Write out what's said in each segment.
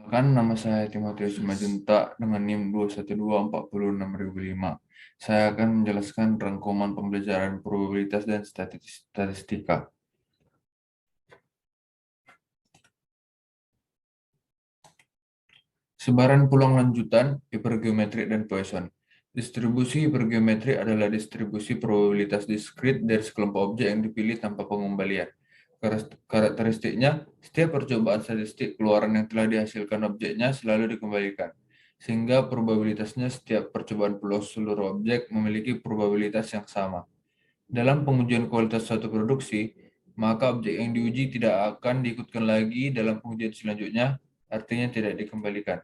Kan nama saya Timotius Majunta dengan NIM 212406005. Saya akan menjelaskan rangkuman pembelajaran probabilitas dan statistika. Sebaran peluang lanjutan, hipergeometrik dan Poisson. Distribusi hipergeometrik adalah distribusi probabilitas diskrit dari sekelompok objek yang dipilih tanpa pengembalian. Karakteristiknya, setiap percobaan statistik keluaran yang telah dihasilkan objeknya selalu dikembalikan, sehingga probabilitasnya setiap percobaan peluang seluruh objek memiliki probabilitas yang sama. Dalam pengujian kualitas suatu produksi, maka objek yang diuji tidak akan diikutkan lagi dalam pengujian selanjutnya, artinya tidak dikembalikan.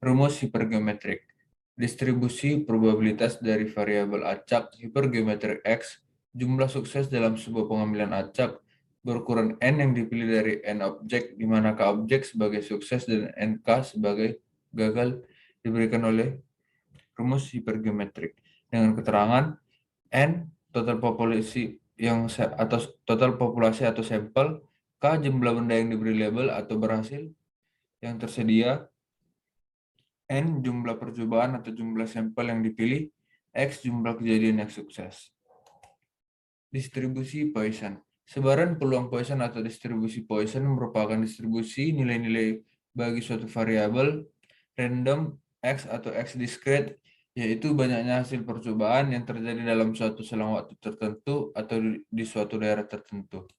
Rumus hipergeometrik. Distribusi probabilitas dari variabel acak hipergeometrik X, jumlah sukses dalam sebuah pengambilan acak, berukuran N yang dipilih dari N objek, di mana K objek sebagai sukses dan NK sebagai gagal, diberikan oleh rumus hipergeometrik. Dengan keterangan N, total populasi atau sampel, K jumlah benda yang diberi label atau berhasil yang tersedia, N jumlah percobaan atau jumlah sampel yang dipilih, X jumlah kejadian yang sukses. Distribusi Poisson. Sebaran peluang Poisson atau distribusi Poisson merupakan distribusi nilai-nilai bagi suatu variabel random X atau X discrete, yaitu banyaknya hasil percobaan yang terjadi dalam suatu selang waktu tertentu atau di suatu daerah tertentu.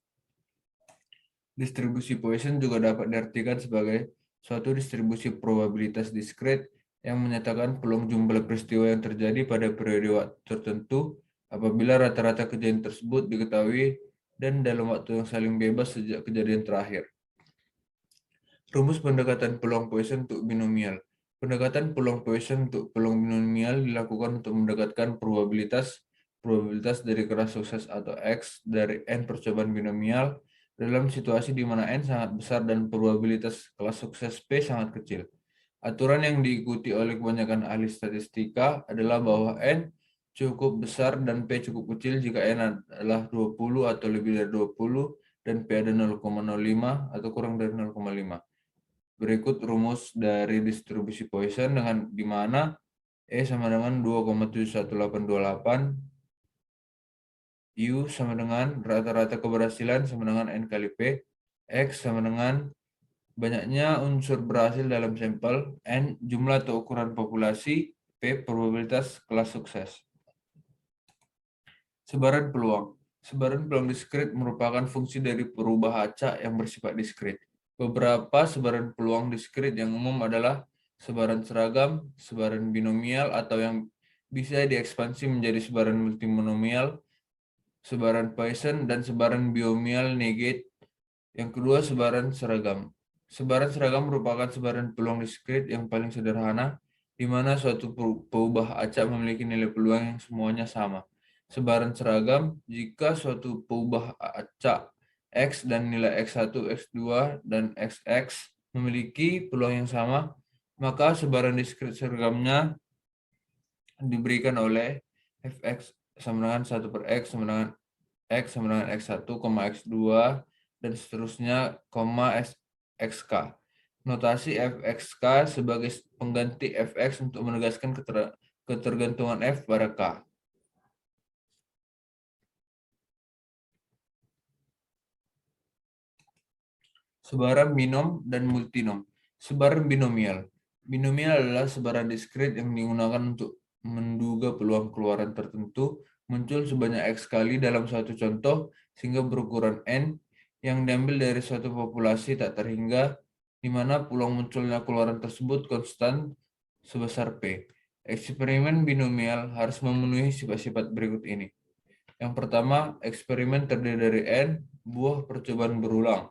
Distribusi Poisson juga dapat diartikan sebagai suatu distribusi probabilitas diskret yang menyatakan peluang jumlah peristiwa yang terjadi pada periode waktu tertentu apabila rata-rata kejadian tersebut diketahui dan dalam waktu yang saling bebas sejak kejadian terakhir. Rumus pendekatan peluang Poisson untuk binomial. Pendekatan peluang Poisson untuk peluang binomial dilakukan untuk mendekatkan probabilitas dari keras sukses atau X dari N percobaan binomial dalam situasi di mana N sangat besar dan probabilitas kelas sukses P sangat kecil. Aturan yang diikuti oleh kebanyakan ahli statistika adalah bahwa N cukup besar dan P cukup kecil jika N adalah 20 atau lebih dari 20 dan P ada 0,05 atau kurang dari 0,5. Berikut rumus dari distribusi Poisson dengan di mana E sama dengan 2,71828, U sama dengan rata-rata keberhasilan sama dengan N kali P, X sama dengan banyaknya unsur berhasil dalam sampel, N jumlah atau ukuran populasi, P probabilitas kelas sukses. Sebaran peluang. Sebaran peluang diskrit merupakan fungsi dari perubah acak yang bersifat diskrit. Beberapa sebaran peluang diskrit yang umum adalah sebaran seragam, sebaran binomial atau yang bisa diekspansi menjadi sebaran multimonomial, sebaran Poisson, dan sebaran binomial negate. Yang kedua, sebaran seragam. Sebaran seragam merupakan sebaran peluang diskrit yang paling sederhana, di mana suatu peubah acak memiliki nilai peluang yang semuanya sama. Sebaran seragam jika suatu peubah acak X dan nilai X1, X2, dan XX memiliki peluang yang sama, maka sebaran diskrit seragamnya diberikan oleh Fx sama dengan 1 per X sama dengan X sama dengan X1, X2, dan seterusnya, XK. Notasi Fxk sebagai pengganti Fx untuk menegaskan ketergantungan F pada K. Sebaran binom dan multinom. Sebaran binomial. Binomial adalah sebaran diskrit yang digunakan untuk menduga peluang keluaran tertentu muncul sebanyak X kali dalam suatu contoh sehingga berukuran N yang diambil dari suatu populasi tak terhingga di mana peluang munculnya keluaran tersebut konstan sebesar P. Eksperimen binomial harus memenuhi sifat-sifat berikut ini. Yang pertama, eksperimen terdiri dari N buah percobaan berulang.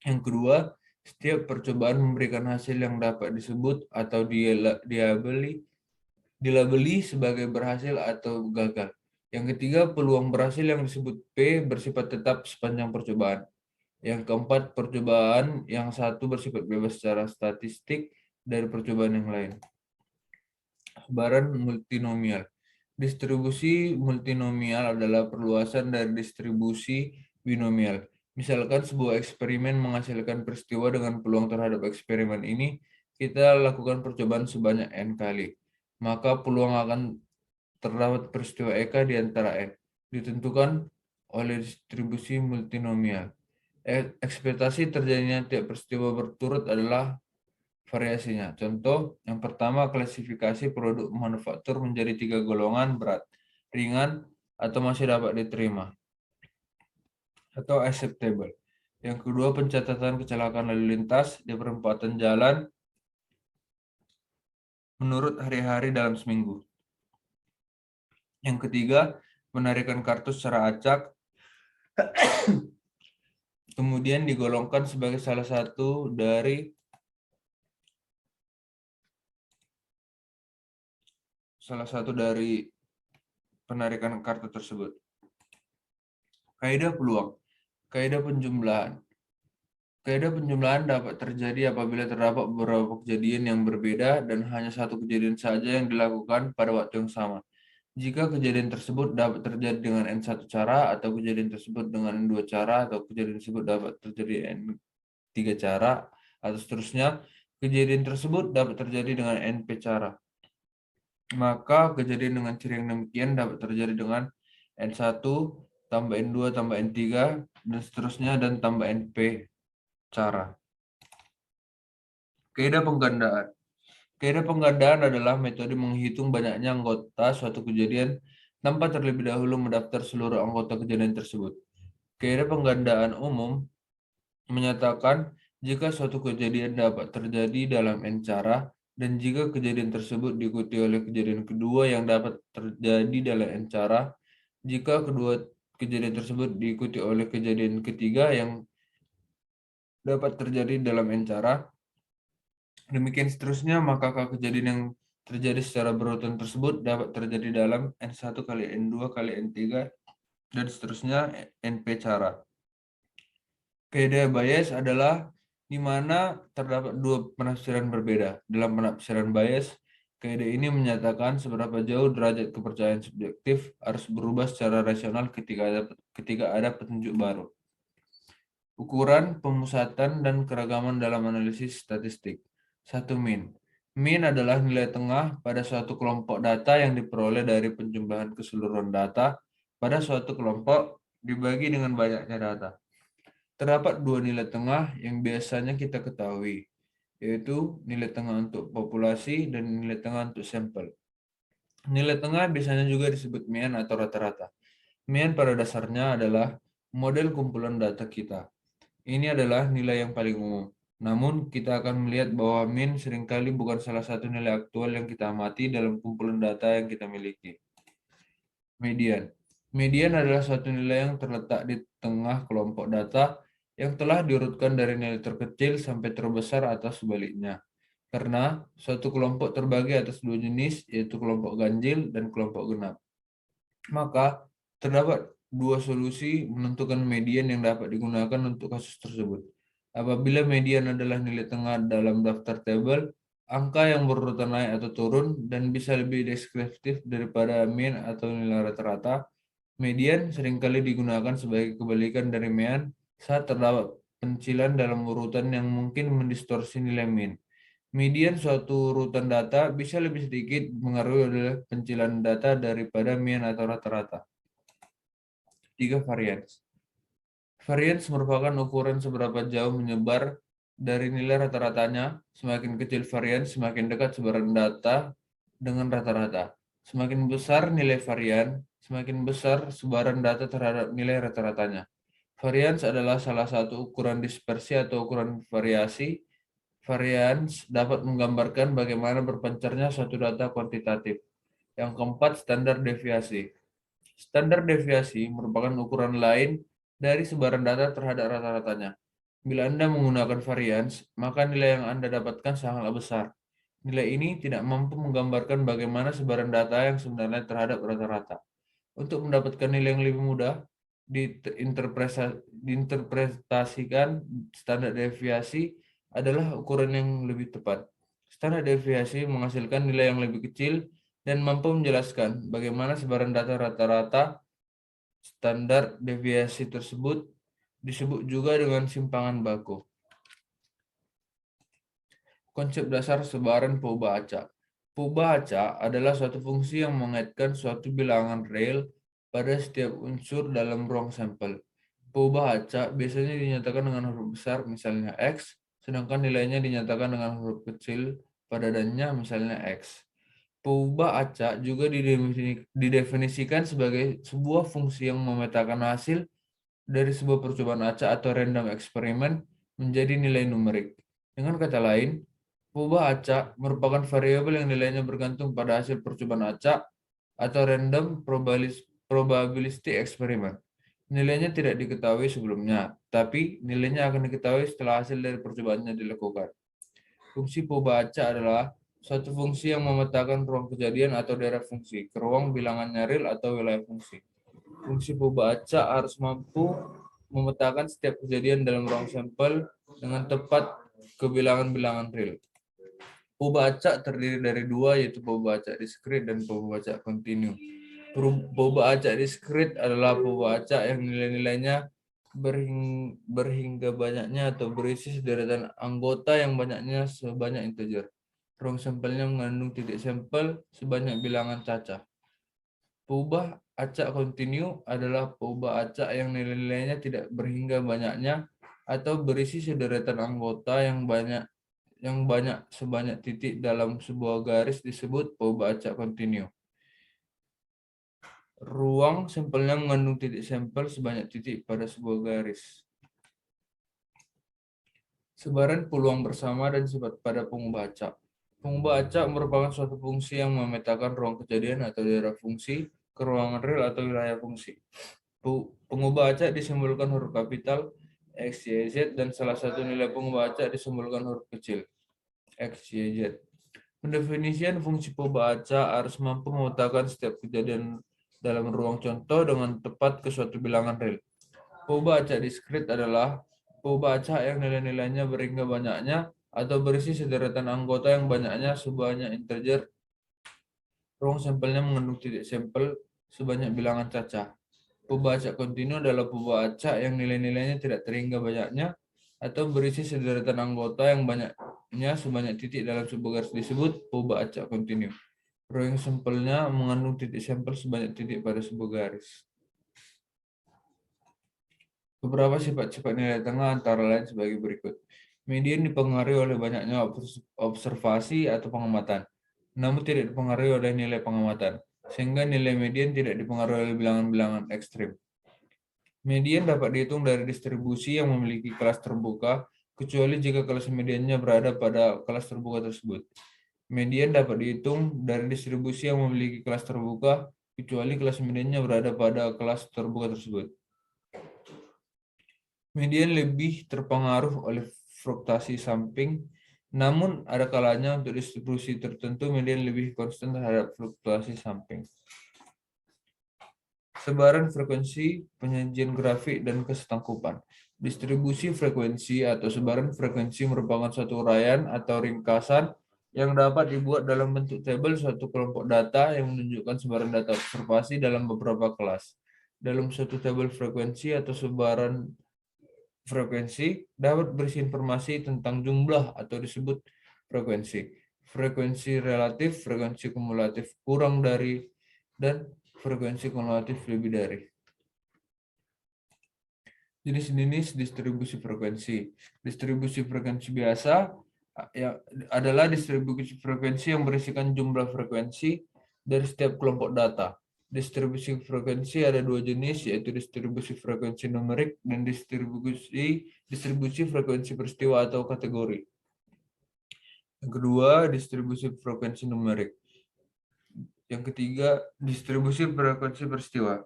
Yang kedua, setiap percobaan memberikan hasil yang dapat disebut atau dilabeli sebagai berhasil atau gagal. Yang ketiga, peluang berhasil yang disebut P bersifat tetap sepanjang percobaan. Yang keempat, percobaan yang satu bersifat bebas secara statistik dari percobaan yang lain. Sebaran multinomial. Distribusi multinomial adalah perluasan dari distribusi binomial. Misalkan sebuah eksperimen menghasilkan peristiwa dengan peluang terhadap eksperimen ini, kita lakukan percobaan sebanyak N kali. Maka peluang akan terdapat peristiwa EK di antara N, ditentukan oleh distribusi multinomial. Ekspektasi terjadinya tiap peristiwa berturut adalah variasinya. Contoh, yang pertama klasifikasi produk manufaktur menjadi 3 golongan: berat, ringan, atau masih dapat diterima, atau acceptable. Yang kedua, pencatatan kecelakaan lalu lintas di perempatan jalan menurut hari-hari dalam seminggu. Yang ketiga, penarikan kartu secara acak, kemudian digolongkan sebagai salah satu dari penarikan kartu tersebut. Kaidah peluang. Kaidah penjumlahan. Kaidah penjumlahan dapat terjadi apabila terdapat beberapa kejadian yang berbeda dan hanya satu kejadian saja yang dilakukan pada waktu yang sama. Jika kejadian tersebut dapat terjadi dengan N1 cara, atau kejadian tersebut dengan N2 cara, atau kejadian tersebut dapat terjadi N3 cara, atau seterusnya, kejadian tersebut dapat terjadi dengan NP cara. Maka kejadian dengan ciri yang demikian dapat terjadi dengan N1 tambah N2 tambah N3 dan seterusnya dan tambah NP cara. Kaidah penggandaan. Kaidah penggandaan adalah metode menghitung banyaknya anggota suatu kejadian tanpa terlebih dahulu mendaftar seluruh anggota kejadian tersebut. Kaidah penggandaan umum menyatakan jika suatu kejadian dapat terjadi dalam N cara, dan jika kejadian tersebut diikuti oleh kejadian kedua yang dapat terjadi dalam N cara, jika kedua kejadian tersebut diikuti oleh kejadian ketiga yang dapat terjadi dalam N cara, demikian seterusnya, maka kejadian yang terjadi secara berurutan tersebut dapat terjadi dalam N1 kali N2 kali N3 dan seterusnya NP cara. Kaidah Bayes adalah di mana terdapat dua penafsiran berbeda. Dalam penafsiran Bayes, kaidah ini menyatakan seberapa jauh derajat kepercayaan subjektif harus berubah secara rasional ketika ada petunjuk baru. Ukuran, pemusatan, dan keragaman dalam analisis statistik. 1. Mean. Mean adalah nilai tengah pada suatu kelompok data yang diperoleh dari penjumlahan keseluruhan data pada suatu kelompok dibagi dengan banyaknya data. Terdapat dua nilai tengah yang biasanya kita ketahui, yaitu nilai tengah untuk populasi dan nilai tengah untuk sampel. Nilai tengah biasanya juga disebut mean atau rata-rata. Mean pada dasarnya adalah model kumpulan data kita. Ini adalah nilai yang paling umum. Namun, kita akan melihat bahwa mean seringkali bukan salah satu nilai aktual yang kita amati dalam kumpulan data yang kita miliki. Median. Median adalah suatu nilai yang terletak di tengah kelompok data yang telah diurutkan dari nilai terkecil sampai terbesar atau sebaliknya. Karena suatu kelompok terbagi atas dua jenis, yaitu kelompok ganjil dan kelompok genap. Maka, terdapat dua solusi menentukan median yang dapat digunakan untuk kasus tersebut. Apabila median adalah nilai tengah dalam daftar tabel, angka yang berurutan naik atau turun dan bisa lebih deskriptif daripada mean atau nilai rata-rata, median seringkali digunakan sebagai kebalikan dari mean saat terdapat pencilan dalam urutan yang mungkin mendistorsi nilai mean. Median suatu urutan data bisa lebih sedikit mengaruhi oleh pencilan data daripada mean atau rata-rata. 3. Varians. Varians merupakan ukuran seberapa jauh menyebar dari nilai rata-ratanya. Semakin kecil varians, semakin dekat sebaran data dengan rata-rata. Semakin besar nilai varian, semakin besar sebaran data terhadap nilai rata-ratanya. Varians adalah salah satu ukuran dispersi atau ukuran variasi. Varians dapat menggambarkan bagaimana berpencarnya suatu data kuantitatif. Yang keempat, standar deviasi. Standar deviasi merupakan ukuran lain dari sebaran data terhadap rata-ratanya. Bila Anda menggunakan varians, maka nilai yang Anda dapatkan sangatlah besar. Nilai ini tidak mampu menggambarkan bagaimana sebaran data yang sebenarnya terhadap rata-rata. Untuk mendapatkan nilai yang lebih mudah, diinterpretasikan standar deviasi adalah ukuran yang lebih tepat. Standar deviasi menghasilkan nilai yang lebih kecil dan mampu menjelaskan bagaimana sebaran data rata-rata. Standar deviasi tersebut disebut juga dengan simpangan baku. Konsep dasar sebaran peubah acak. Peubah acak adalah suatu fungsi yang mengaitkan suatu bilangan real pada setiap unsur dalam ruang sampel. Peubah acak biasanya dinyatakan dengan huruf besar, misalnya X, sedangkan nilainya dinyatakan dengan huruf kecil pada dannya, misalnya X. Peubah acak juga didefinisikan sebagai sebuah fungsi yang memetakan hasil dari sebuah percobaan acak atau random eksperimen menjadi nilai numerik. Dengan kata lain, peubah acak merupakan variabel yang nilainya bergantung pada hasil percobaan acak atau random probabilistic eksperimen. Nilainya tidak diketahui sebelumnya, tapi nilainya akan diketahui setelah hasil dari percobaannya dilakukan. Fungsi peubah acak adalah suatu fungsi yang memetakan ruang kejadian atau daerah fungsi ke ruang bilangannya real atau wilayah fungsi. Fungsi peubah acak harus mampu memetakan setiap kejadian dalam ruang sampel dengan tepat ke bilangan-bilangan real. Peubah acak terdiri dari dua, yaitu peubah acak diskrit dan peubah acak kontinu. Peubah acak diskrit adalah peubah acak yang nilai-nilainya berhingga banyaknya atau berisi sederetan anggota yang banyaknya sebanyak integer. Ruang sampelnya mengandung titik sampel sebanyak bilangan cacah. Peubah acak kontinu adalah peubah acak yang nilai-nilainya tidak berhingga banyaknya atau berisi sederetan anggota yang banyak sebanyak titik dalam sebuah garis disebut peubah acak kontinu. Ruang sampelnya mengandung titik sampel sebanyak titik pada sebuah garis. Sebaran peluang bersama dan sifat pada pengubah acak. Pengubah acak merupakan suatu fungsi yang memetakan ruang kejadian atau daerah fungsi ke ruangan real atau wilayah fungsi. Pengubah acak disimbolkan huruf kapital X, Y, Z dan salah satu nilai pengubah acak disimbolkan huruf kecil X, Y, Z. Pendefinisian fungsi peubah acak harus mampu memetakan setiap kejadian dalam ruang contoh dengan tepat ke suatu bilangan real. Peubah acak diskrit adalah peubah acak yang nilai-nilainya berhingga banyaknya atau berisi sederetan anggota yang banyaknya sebanyak integer. Ruang sampelnya mengandung titik sampel sebanyak bilangan cacah. Peubah acak kontinu adalah peubah acak yang nilai-nilainya tidak terhingga banyaknya atau berisi sederetan anggota yang banyaknya sebanyak titik dalam sebuah garis disebut peubah acak kontinu. Ruang sampelnya mengandung titik sampel sebanyak titik pada sebuah garis. Beberapa sifat-sifat nilai tengah antara lain sebagai berikut. Median dipengaruhi oleh banyaknya observasi atau pengamatan, namun tidak dipengaruhi oleh nilai pengamatan, sehingga nilai median tidak dipengaruhi oleh bilangan-bilangan ekstrim. Median dapat dihitung dari distribusi yang memiliki kelas terbuka, kecuali jika kelas mediannya berada pada kelas terbuka tersebut. Median dapat dihitung dari distribusi yang memiliki kelas terbuka, kecuali kelas mediannya berada pada kelas terbuka tersebut. Median lebih terpengaruh oleh fluktuasi samping, namun ada kalanya untuk distribusi tertentu median lebih konstan terhadap fluktuasi samping. Sebaran frekuensi, penyajian grafik, dan kesetangkupan. Distribusi frekuensi atau sebaran frekuensi merupakan suatu uraian atau ringkasan yang dapat dibuat dalam bentuk tabel suatu kelompok data yang menunjukkan sebaran data observasi dalam beberapa kelas. Dalam suatu tabel frekuensi atau sebaran frekuensi dapat berisi informasi tentang jumlah atau disebut frekuensi. Frekuensi relatif, frekuensi kumulatif kurang dari, dan frekuensi kumulatif lebih dari. Jenis-jenis distribusi frekuensi. Distribusi frekuensi biasa adalah distribusi frekuensi yang berisikan jumlah frekuensi dari setiap kelompok data. Distribusi frekuensi ada dua jenis, yaitu distribusi frekuensi numerik dan distribusi frekuensi peristiwa atau kategori. Yang kedua, distribusi frekuensi numerik. Yang ketiga, distribusi frekuensi peristiwa.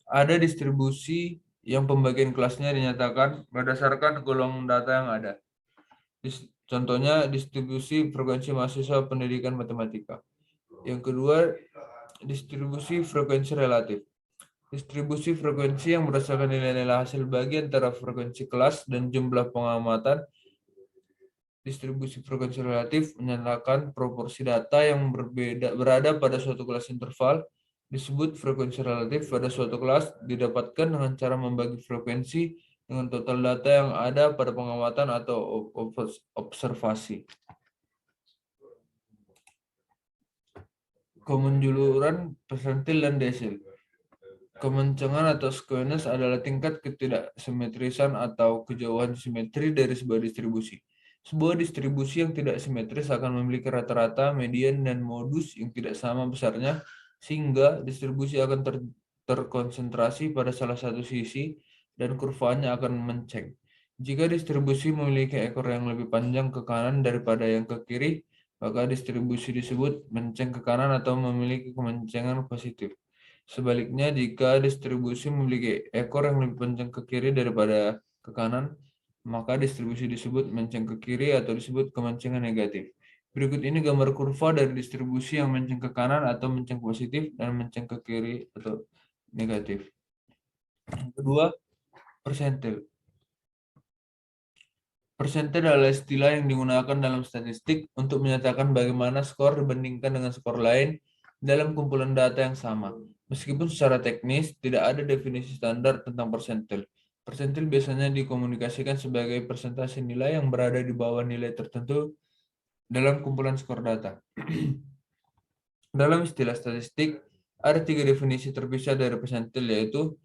Ada distribusi yang pembagian kelasnya dinyatakan berdasarkan golongan data yang ada. Contohnya, distribusi frekuensi mahasiswa pendidikan matematika. Yang kedua, distribusi frekuensi relatif. Distribusi frekuensi yang berdasarkan nilai-nilai hasil bagi antara frekuensi kelas dan jumlah pengamatan. Distribusi frekuensi relatif menyatakan proporsi data yang berada pada suatu kelas interval disebut frekuensi relatif pada suatu kelas didapatkan dengan cara membagi frekuensi dengan total data yang ada pada pengamatan atau observasi. Kemunjuluran persentil dan desil. Kemencengan atau skewness adalah tingkat ketidaksimetrisan atau kejauhan simetri dari sebuah distribusi. Sebuah distribusi yang tidak simetris akan memiliki rata-rata, median, dan modus yang tidak sama besarnya, sehingga distribusi akan terkonsentrasi pada salah satu sisi dan kurvanya akan menceng. Jika distribusi memiliki ekor yang lebih panjang ke kanan daripada yang ke kiri, maka distribusi disebut menceng ke kanan atau memiliki kemencengan positif. Sebaliknya, jika distribusi memiliki ekor yang lebih panjang ke kiri daripada ke kanan, maka distribusi disebut menceng ke kiri atau disebut kemencengan negatif. Berikut ini gambar kurva dari distribusi yang menceng ke kanan atau menceng positif dan menceng ke kiri atau negatif. Yang kedua, persentil. Persentil adalah istilah yang digunakan dalam statistik untuk menyatakan bagaimana skor dibandingkan dengan skor lain dalam kumpulan data yang sama. Meskipun secara teknis tidak ada definisi standar tentang persentil. Persentil biasanya dikomunikasikan sebagai persentase nilai yang berada di bawah nilai tertentu dalam kumpulan skor data. Dalam istilah statistik, ada 3 definisi terpisah dari persentil, yaitu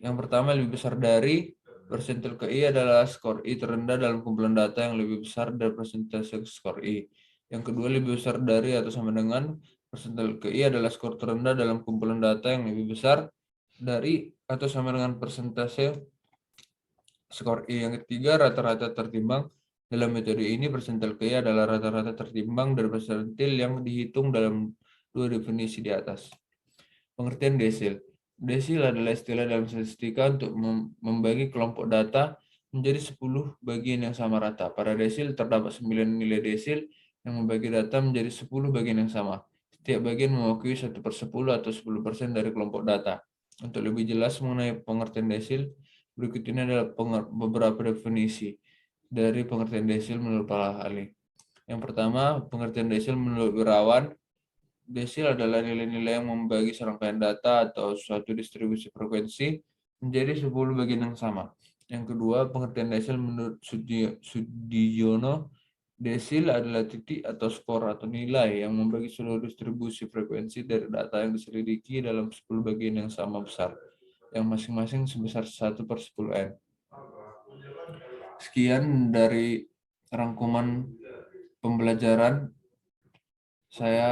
yang pertama lebih besar dari. Persentil KI adalah skor I terendah dalam kumpulan data yang lebih besar dari persentase skor I. Yang kedua lebih besar dari atau sama dengan. Persentil KI adalah skor terendah dalam kumpulan data yang lebih besar dari atau sama dengan persentase skor I. Yang ketiga rata-rata tertimbang. Dalam metode ini persentil KI adalah rata-rata tertimbang dari persentil yang dihitung dalam 2 definisi di atas. Pengertian desil. Desil adalah istilah dalam statistika untuk membagi kelompok data menjadi 10 bagian yang sama rata. Pada desil terdapat 9 nilai desil yang membagi data menjadi 10 bagian yang sama. Setiap bagian mewakili 1/10 atau 10% dari kelompok data. Untuk lebih jelas mengenai pengertian desil, berikut ini adalah beberapa definisi dari pengertian desil menurut para ahli. Yang pertama, pengertian desil menurut Wirawan. Desil adalah nilai-nilai yang membagi serangkaian data atau suatu distribusi frekuensi menjadi 10 bagian yang sama. Yang kedua, pengertian desil menurut Sudiono, desil adalah titik atau skor atau nilai yang membagi seluruh distribusi frekuensi dari data yang diselidiki dalam 10 bagian yang sama besar, yang masing-masing sebesar 1/10n. Sekian dari rangkuman pembelajaran saya.